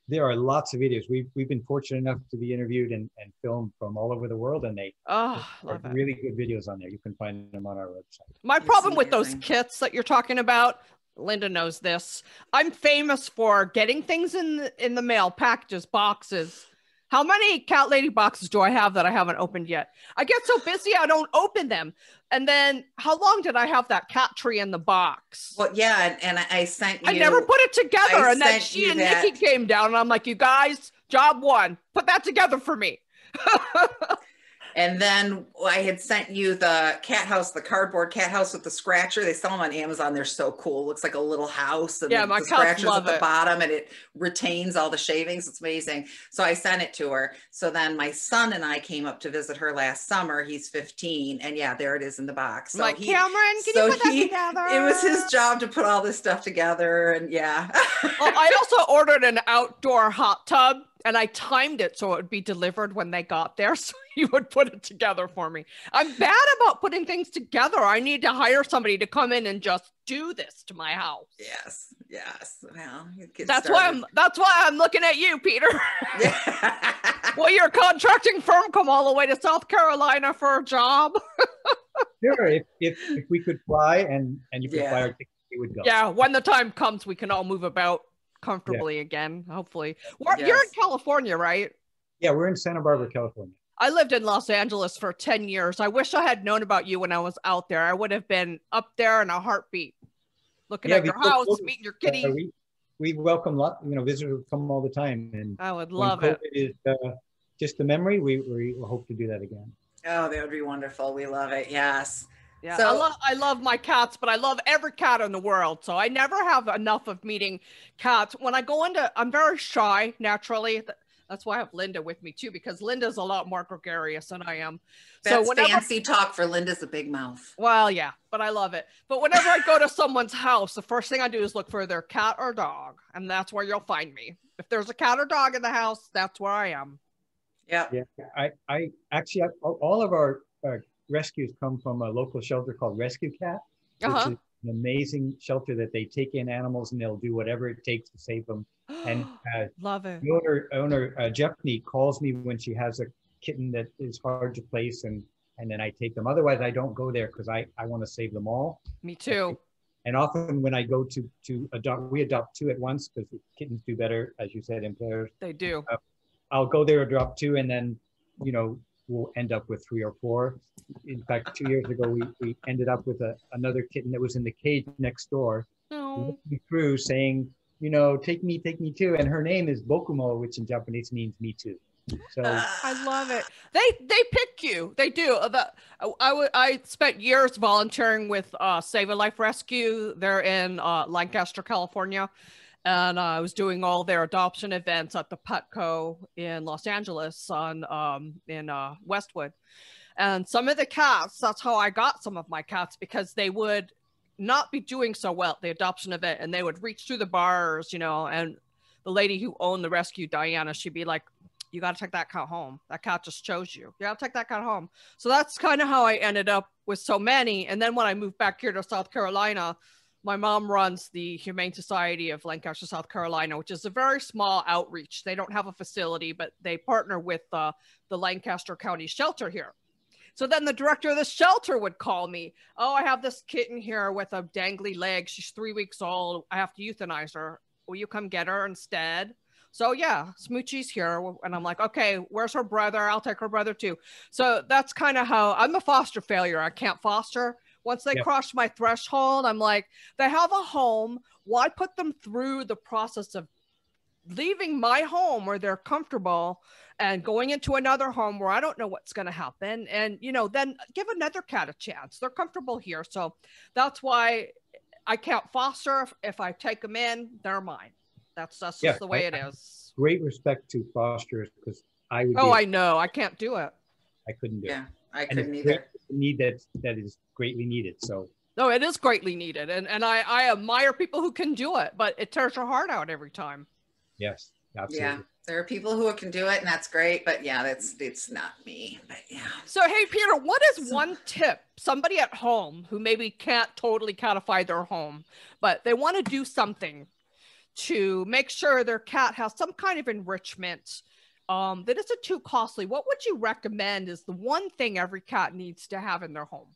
S3: There are lots of videos. We've been fortunate enough to be interviewed and filmed from all over the world, and they are really good videos on there. You can find them on our website.
S2: My problem with those kits that you're talking about, Linda knows this. I'm famous for getting things in the mail, packages, boxes. How many cat lady boxes do I have that I haven't opened yet? I get so busy I don't open them. And then how long did I have that cat tree in the box?
S4: Well, yeah, and I sent you.
S2: I never put it together. And then she and Nikki came down and I'm like, you guys, job one, put that together for me.
S4: And then I had sent you the cat house, the cardboard cat house with the scratcher. They sell them on Amazon. They're so cool. It looks like a little house. And
S2: yeah, my
S4: the scratcher's at the bottom and it retains all the shavings. It's amazing. So I sent it to her. So then my son and I came up to visit her last summer. He's 15. And yeah, there it is in the box. So
S2: like, Cameron, can you put that together?
S4: It was his job to put all this stuff together. And yeah.
S2: Well, I also ordered an outdoor hot tub. And I timed it so it would be delivered when they got there. So he would put it together for me. I'm bad about putting things together. I need to hire somebody to come in and just do this to my house.
S4: Yes. Yes. Well,
S2: that's why I'm looking at you, Peter. Yeah. Will your contracting firm come all the way to South Carolina for a job?
S3: Sure. If we could fly and you could fly our tickets, we would go.
S2: Yeah. When the time comes, we can all move about comfortably again, hopefully. You're in California, right?
S3: Yeah, we're in Santa Barbara, California.
S2: I lived in Los Angeles for 10 years. I wish I had known about you when I was out there. I would have been up there in a heartbeat, looking at your house, meeting your kitty.
S3: We welcome visitors come all the time, and
S2: I would love
S3: it. Is just a memory. We hope to do that again.
S4: Oh, that would be wonderful. We love it. Yes.
S2: Yeah, so, I love my cats, but I love every cat in the world. So I never have enough of meeting cats. When I go I'm very shy naturally. That's why I have Linda with me too, because Linda's a lot more gregarious than I am.
S4: That's fancy talk for Linda's a big mouth.
S2: Well, yeah, but I love it. But whenever I go to someone's house, the first thing I do is look for their cat or dog. And that's where you'll find me. If there's a cat or dog in the house, that's where I am.
S4: Yeah.
S3: Yeah. I actually, all of our rescues come from a local shelter called Rescue Cat, which is an amazing shelter that they take in animals and they'll do whatever it takes to save them. And
S2: love it.
S3: The owner Jephne calls me when she has a kitten that is hard to place, and then I take them. Otherwise, I don't go there because I want to save them all.
S2: Me too.
S3: And often when I go to adopt, we adopt two at once because kittens do better, as you said, in pairs.
S2: They do.
S3: I'll go there, adopt two, and then we'll end up with 3 or 4. In fact, 2 years ago, we ended up with another kitten that was in the cage next door, looking through saying, take me too. And her name is Bokumo, which in Japanese means me too. So
S2: I love it. They pick you. They do. I spent years volunteering with Save a Life Rescue. They're in Lancaster, California. And I was doing all their adoption events at the Petco in Los Angeles in Westwood. And some of the cats, that's how I got some of my cats, because they would not be doing so well at the adoption event. And they would reach through the bars, and the lady who owned the rescue, Diana, she'd be like, you got to take that cat home. That cat just chose you. You got to take that cat home. So that's kind of how I ended up with so many. And then when I moved back here to South Carolina, my mom runs the Humane Society of Lancaster, South Carolina, which is a very small outreach. They don't have a facility, but they partner with the Lancaster County shelter here. So then the director of the shelter would call me. Oh, I have this kitten here with a dangly leg. She's 3 weeks old. I have to euthanize her. Will you come get her instead? So yeah, Smoochie's here. And I'm like, okay, where's her brother? I'll take her brother too. So that's kind of how I'm a foster failure. I can't foster. Once they cross my threshold, I'm like, they have a home. Why put them through the process of leaving my home where they're comfortable and going into another home where I don't know what's going to happen? And, then give another cat a chance. They're comfortable here. So that's why I can't foster. If I take them in, they're mine. That's just the way it is.
S3: Great respect to fosters, because I would.
S2: I know. I can't do it.
S3: I couldn't do it.
S4: I couldn't either.
S3: Need that is greatly needed. So
S2: no, it is greatly needed, and I admire people who can do it, but it tears your heart out every time.
S3: Yes, absolutely.
S4: Yeah, there are people who can do it, and that's great. But yeah, it's not me. But yeah.
S2: So hey, Peter, what is one tip somebody at home who maybe can't totally catify their home, but they want to do something to make sure their cat has some kind of enrichment that isn't too costly? What would you recommend is the one thing every cat needs to have in their home?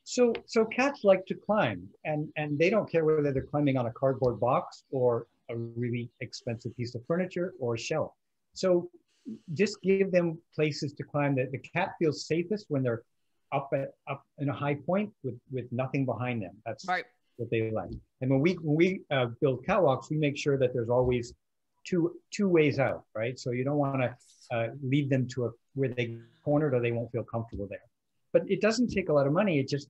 S3: So cats like to climb, and they don't care whether they're climbing on a cardboard box or a really expensive piece of furniture or a shelf. So just give them places to climb. That the cat feels safest when they're up in a high point with nothing behind them. That's right. What they like. And when we build catwalks, we make sure that there's always two ways out, right? So you don't want to leave them to where they cornered or they won't feel comfortable there. But it doesn't take a lot of money. It just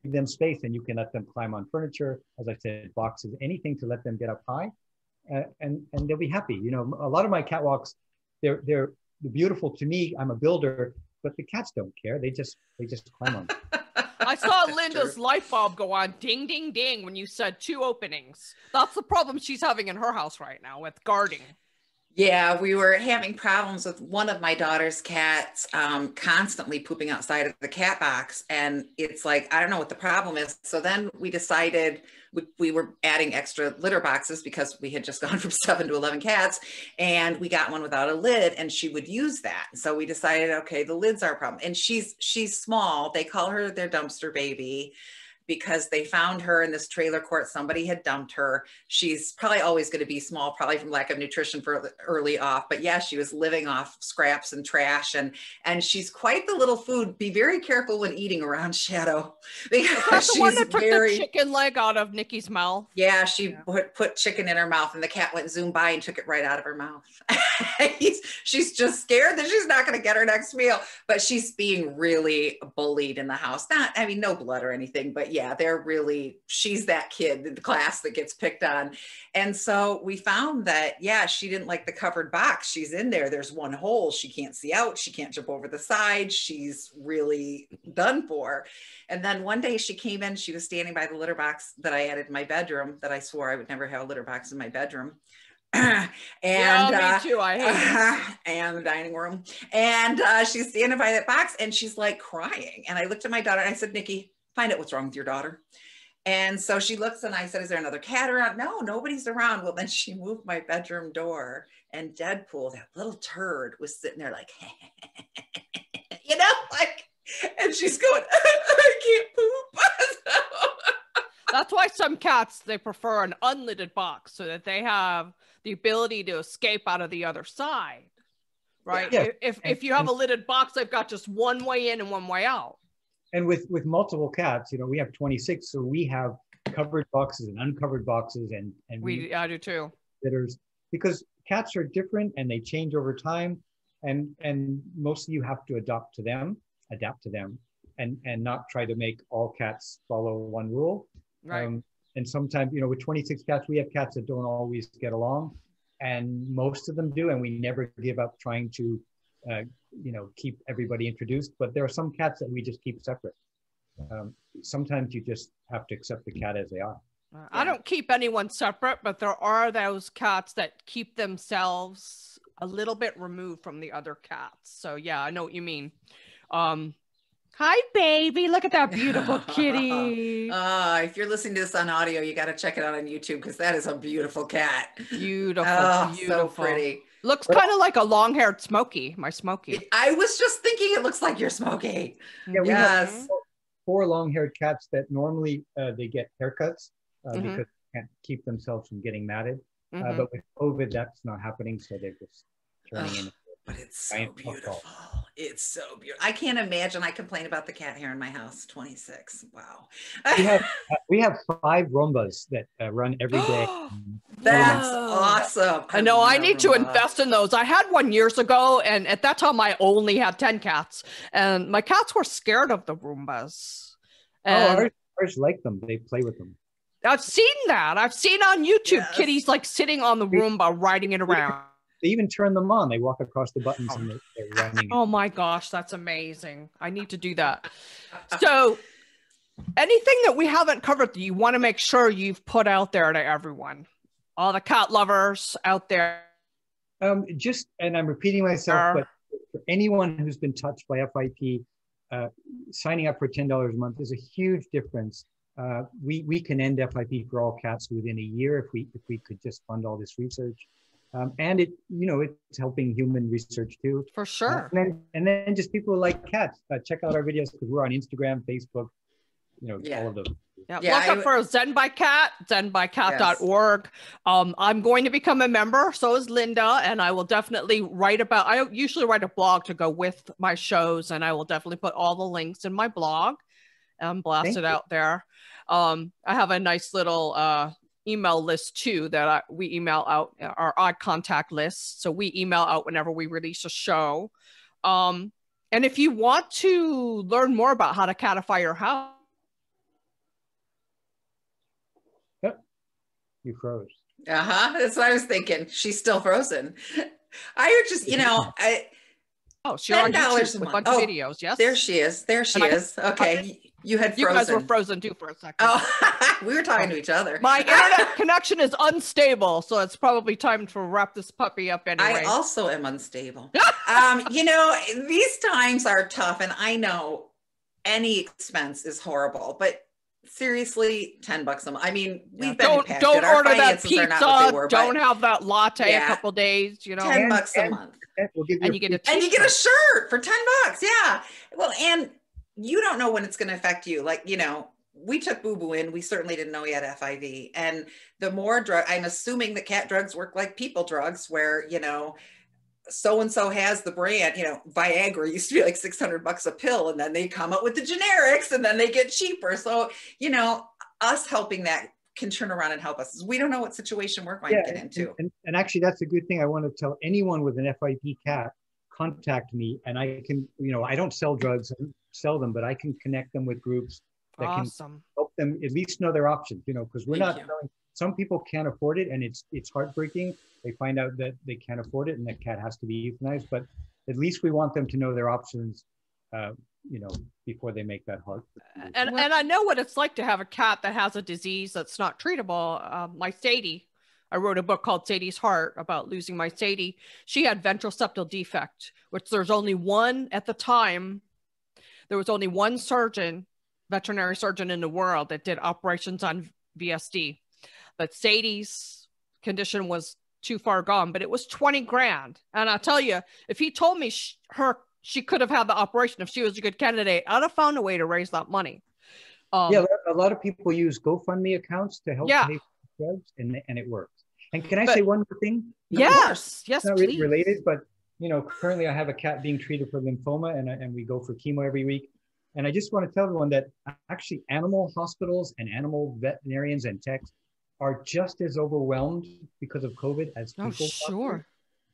S3: give them space, and you can let them climb on furniture, as I said, boxes, anything to let them get up high, and they'll be happy. You know, a lot of my catwalks, they're beautiful to me. I'm a builder, but the cats don't care. They just climb on them.
S2: I saw Linda's light bulb go on ding, ding, ding when you said 2 openings. That's the problem she's having in her house right now with guarding.
S4: Yeah, we were having problems with one of my daughter's cats constantly pooping outside of the cat box. And it's like, I don't know what the problem is. So then we decided we were adding extra litter boxes because we had just gone from 7 to 11 cats, and we got one without a lid, and she would use that. So we decided, okay, the lid's our problem. And she's small. They call her their dumpster baby, because they found her in this trailer court. Somebody had dumped her. She's probably always going to be small, probably from lack of nutrition for early off. But yeah, she was living off scraps and trash, and she's quite the little food. Be very careful when eating around Shadow, because
S2: she's the one that took the chicken leg out of Nikki's mouth.
S4: Yeah, she put chicken in her mouth, and the cat went zoom by and took it right out of her mouth. She's just scared that she's not going to get her next meal, but she's being really bullied in the house. Not, I mean, no blood or anything, but yeah, she's that kid in the class that gets picked on. And so we found that, yeah, she didn't like the covered box. She's in there. There's one hole. She can't see out. She can't jump over the side. She's really done for. And then one day she came in, she was standing by the litter box that I added in my bedroom, that I swore I would never have a litter box in my bedroom. And
S2: yeah, me too. I hate it.
S4: And the dining room. And she's standing by that box, and she's like crying. And I looked at my daughter and I said, Nikki, find out what's wrong with your daughter. And so she looks, and I said, is there another cat around? No, nobody's around. Well, then she moved my bedroom door, and Deadpool, that little turd, was sitting there like, you know, like, and she's going, I can't poop.
S2: That's why some cats, they prefer an unlidded box so that they have the ability to escape out of the other side, right? Yeah. If you have a lidded box, they've got just one way in and one way out.
S3: And with multiple cats, you know, we have 26, so we have covered boxes and uncovered boxes, and
S2: I do too.
S3: Litters, because cats are different and they change over time, and mostly you have to adapt to them, and not try to make all cats follow one rule.
S2: Right.
S3: And sometimes, you know, with 26 cats, we have cats that don't always get along, and most of them do, and we never give up trying to you know, keep everybody introduced. But there are some cats that we just keep separate. Sometimes you just have to accept the cat as they are.
S2: I don't keep anyone separate, but there are those cats that keep themselves a little bit removed from the other cats. So yeah, I know what you mean. Hi, baby. Look at that beautiful kitty.
S4: If you're listening to this on audio, you got to check it out on YouTube, because that is a beautiful cat.
S2: Beautiful.
S4: So pretty.
S2: Looks kind of like a long-haired Smokey, my Smokey.
S4: I was just thinking it looks like your Smokey.
S3: Yeah, we have 4 long-haired cats that normally they get haircuts because they can't keep themselves from getting matted. But with COVID, that's not happening, so they're just turning in.
S4: But it's so beautiful. It's so beautiful. I can't imagine. I complain about the cat hair in my house. 26. Wow.
S3: we have 5 Rombas that run every day.
S4: That's awesome.
S2: I know. I need to invest in those. I had one years ago, and at that time I only had 10 cats, and my cats were scared of the Roombas. And
S3: ours like them. They play with them.
S2: I've seen that. I've seen on YouTube kitties like sitting on the Roomba riding it around.
S3: they even turn them on. They walk across the buttons and they're running.
S2: Oh my gosh, that's amazing. I need to do that. So anything that we haven't covered that you want to make sure you've put out there to everyone, all the cat lovers out there?
S3: And I'm repeating myself, but for anyone who's been touched by FIP, signing up for $10 a month is a huge difference. We can end FIP for all cats within a year if we could just fund all this research. And it's helping human research too.
S2: For sure.
S3: And then just people who like cats, check out our videos because we're on Instagram, Facebook, all of those.
S2: Yeah, look up for Zen By Cat, zenbycat.org. Yes. I'm going to become a member. So is Linda. And I will definitely I usually write a blog to go with my shows. And I will definitely put all the links in my blog and blast it out there. I have a nice little email list too that we email out, our odd contact list. So we email out whenever we release a show. And if you want to learn more about how to catify your house,
S3: you froze.
S4: That's what I was thinking. She's still frozen. I would just,
S2: she's on YouTube with a bunch of videos. Yes,
S4: there she is. Okay, you had frozen.
S2: You guys were frozen too for a second.
S4: Oh, we were talking to each other.
S2: My internet connection is unstable, so it's probably time to wrap this puppy up anyway.
S4: I also am unstable. These times are tough, and I know any expense is horrible, but seriously, $10 a month. I mean, we've been impacted.
S2: Don't
S4: Our
S2: order that
S4: finances are not
S2: pizza.
S4: what they were,
S2: Don't have that latte a couple days.
S4: $10 a month,
S2: and you get
S4: a shirt for $10. Yeah. Well, and you don't know when it's going to affect you. Like, we took Boo Boo in. We certainly didn't know he had FIV. And the more I'm assuming that cat drugs work like people drugs, where so-and-so has the brand, Viagra used to be like $600 a pill, and then they come up with the generics and then they get cheaper. So, us helping that can turn around and help us. We don't know what situation we're going to get into.
S3: And actually, that's a good thing. I want to tell anyone with an FIP cat, contact me, and I can, I don't sell drugs, I don't sell them, but I can connect them with groups that can help them at least know their options, because we're not selling. Some people can't afford it, and it's heartbreaking. They find out that they can't afford it and that cat has to be euthanized, but at least we want them to know their options, before they make that hard.
S2: And I know what it's like to have a cat that has a disease that's not treatable. My Sadie, I wrote a book called Sadie's Heart about losing my Sadie. She had ventral septal defect, which there's only one at the time. There was only one veterinary surgeon in the world that did operations on VSD. But Sadie's condition was too far gone, but it was 20 grand. And I'll tell you, if he told me she could have had the operation if she was a good candidate, I'd have found a way to raise that money.
S3: A lot of people use GoFundMe accounts to help pay for drugs, and it works. And can I say one more thing?
S2: Yes,
S3: it's not really related, but currently I have a cat being treated for lymphoma, and we go for chemo every week. And I just want to tell everyone that actually animal hospitals and animal veterinarians and techs are just as overwhelmed because of COVID as people.
S2: Oh, sure.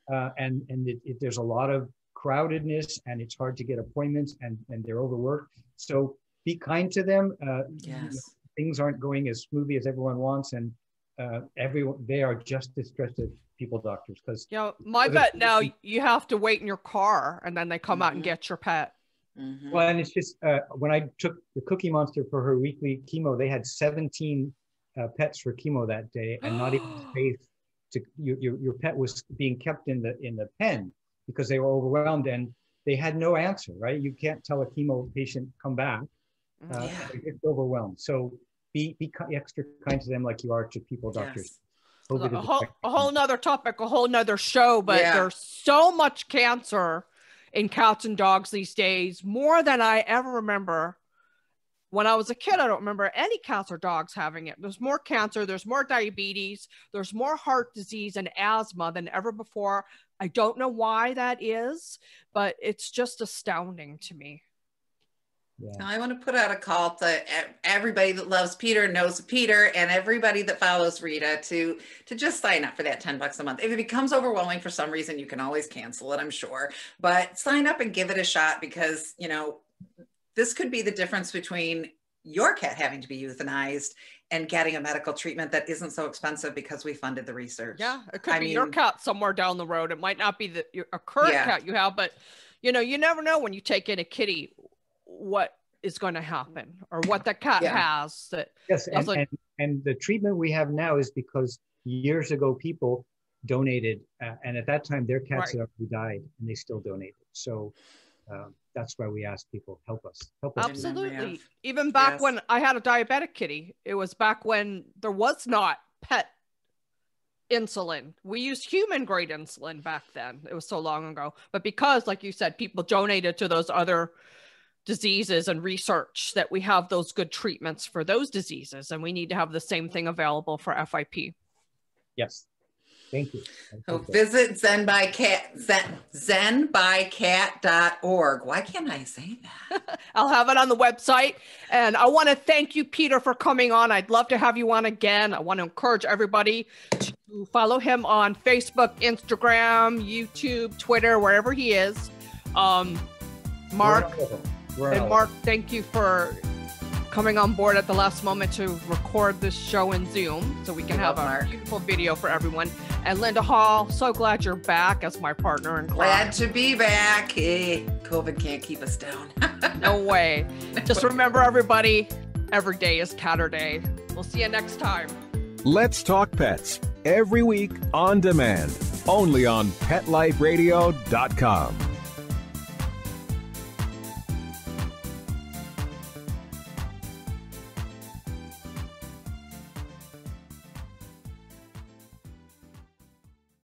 S3: And there's a lot of crowdedness, and it's hard to get appointments, and they're overworked. So be kind to them. Things aren't going as smoothly as everyone wants, and they are just as stressed as people doctors. Because
S2: my vet now, you have to wait in your car, and then they come out and get your pet.
S3: Mm-hmm. Well, and it's just when I took the Cookie Monster for her weekly chemo, they had 17 pets for chemo that day, and not even space to your pet was being kept in the pen because they were overwhelmed, and they had no answer. Right? You can't tell a chemo patient come back. It's overwhelmed. So be extra kind to them like you are to people doctors.
S2: A whole nother topic, a whole nother show, but there's so much cancer in cats and dogs these days, more than I ever remember. When I was a kid, I don't remember any cats or dogs having it. There's more cancer, there's more diabetes, there's more heart disease and asthma than ever before. I don't know why that is, but it's just astounding to me.
S4: Now, I want to put out a call to everybody that loves Peter, knows Peter, and everybody that follows Rita to just sign up for that $10 a month. If it becomes overwhelming for some reason, you can always cancel it, I'm sure. But sign up and give it a shot, because, this could be the difference between, your cat having to be euthanized and getting a medical treatment that isn't so expensive because we funded the research.
S2: Yeah, it could be your cat somewhere down the road. It might not be a current cat you have, but you know, you never know when you take in a kitty what is going to happen or what the cat has. That
S3: yes, and the treatment we have now is because years ago people donated, and at that time their cats had already died, and they still donated. So that's why we ask people, help us.
S2: Absolutely. Even back when I had a diabetic kitty, it was back when there was not pet insulin. We used human grade insulin back then. It was so long ago. But because, like you said, people donated to those other diseases and research, that we have those good treatments for those diseases, and we need to have the same thing available for FIP.
S3: Yes. Thank you.
S4: So visit Zen By Cat, zenbycat.org. Why can't I say that?
S2: I'll have it on the website. And I want to thank you, Peter, for coming on. I'd love to have you on again. I want to encourage everybody to follow him on Facebook, Instagram, YouTube, Twitter, wherever he is. Mark, thank you for coming on board at the last moment to record this show in Zoom so we can have a beautiful video for everyone. And Linda Hall, so glad you're back as my partner in crime.
S4: Glad to be back. Hey, COVID can't keep us down.
S2: No way. Just remember, everybody, every day is Catter Day. We'll see you next time.
S1: Let's Talk Pets, every week on demand, only on PetLifeRadio.com.